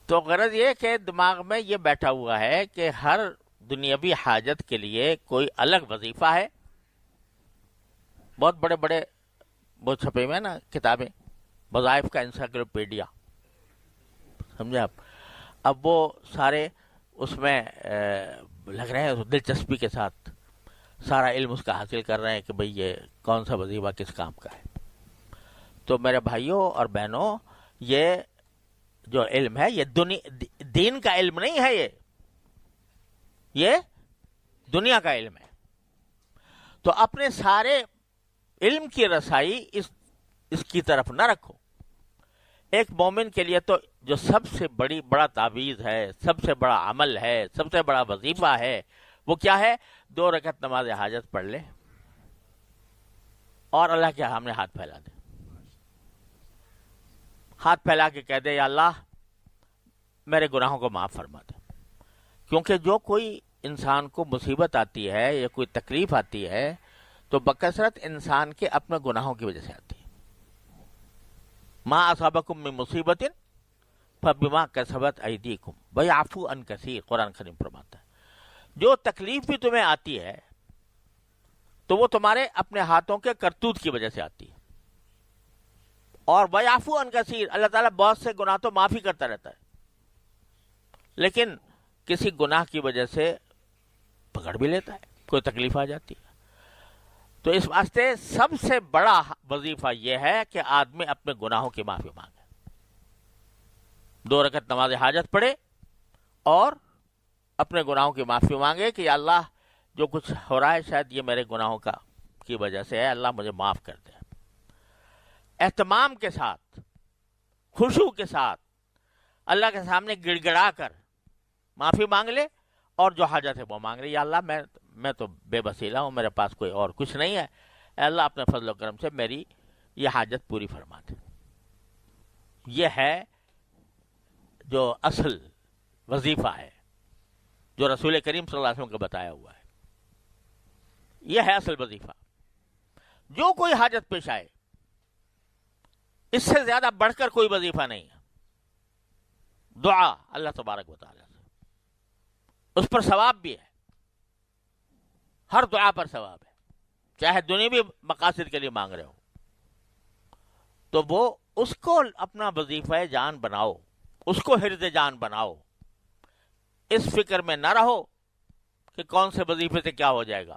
تو غرض یہ کہ دماغ میں یہ بیٹھا ہوا ہے کہ ہر دنیاوی حاجت کے لیے کوئی الگ وظیفہ ہے. بہت بڑے بڑے وہ چھپے ہوئے ہیں نا کتابیں، وظائف کا انسائکلوپیڈیا، سمجھے آپ. اب وہ سارے اس میں لگ رہے ہیں دلچسپی کے ساتھ سارا علم اس کا حاصل کر رہے ہیں کہ بھئی یہ کون سا وظیفہ کس کام کا ہے. تو میرے بھائیوں اور بہنوں، یہ جو علم ہے یہ دین کا علم نہیں ہے، یہ دنیا کا علم ہے. تو اپنے سارے علم کی رسائی اس کی طرف نہ رکھو. ایک مومن کے لیے تو جو سب سے بڑا تعویذ ہے، سب سے بڑا عمل ہے، سب سے بڑا وظیفہ ہے، وہ کیا ہے؟ 2 رکعت نماز حاجت پڑھ لے اور اللہ کے سامنے ہاتھ پھیلا دے. ہاتھ پھیلا کے کہہ دے یا اللہ میرے گناہوں کو معاف فرما دے. کیونکہ جو کوئی انسان کو مصیبت آتی ہے یا کوئی تکلیف آتی ہے تو بکثرت انسان کے اپنے گناہوں کی وجہ سے آتی ہے. ما اصابکم من مصیبت فبما کسبت ایدیکم ویعفو عن کثیر، قرآن کریم فرماتا ہے جو تکلیف بھی تمہیں آتی ہے تو وہ تمہارے اپنے ہاتھوں کے کرتوت کی وجہ سے آتی ہے. اور ویعفو عن کثیر، اللہ تعالیٰ بہت سے گناہ تو معافی کرتا رہتا ہے، لیکن کسی گناہ کی وجہ سے پکڑ بھی لیتا ہے، کوئی تکلیف آ جاتی ہے. تو اس واسطے سب سے بڑا وظیفہ یہ ہے کہ آدمی اپنے گناہوں کی معافی مانگے، 2 رکعت نماز حاجت پڑھے اور اپنے گناہوں کی معافی مانگے کہ یا اللہ جو کچھ ہو رہا ہے شاید یہ میرے گناہوں کی وجہ سے ہے، اللہ مجھے معاف کر دے. اہتمام کے ساتھ، خشوع کے ساتھ اللہ کے سامنے گڑ گڑا کر معافی مانگ لے اور جو حاجت ہے وہ مانگ لے. یا اللہ میں تو بے وسیلہ ہوں، میرے پاس کوئی اور کچھ نہیں ہے، اے اللہ اپنے فضل و کرم سے میری یہ حاجت پوری فرما دے. یہ ہے جو اصل وظیفہ ہے جو رسول کریم صلی اللہ علیہ وسلم کو بتایا ہوا ہے. یہ ہے اصل وظیفہ. جو کوئی حاجت پیش آئے اس سے زیادہ بڑھ کر کوئی وظیفہ نہیں ہے. دعا اللہ تبارک و تعالی سے، اس پر ثواب بھی ہے، ہر دعا پر ثواب ہے، چاہے دنیوی مقاصد کے لیے مانگ رہے ہو. تو وہ اس کو اپنا وظیفہ جان بناؤ، اس کو حرز جان بناؤ. اس فکر میں نہ رہو کہ کون سے وظیفے سے کیا ہو جائے گا.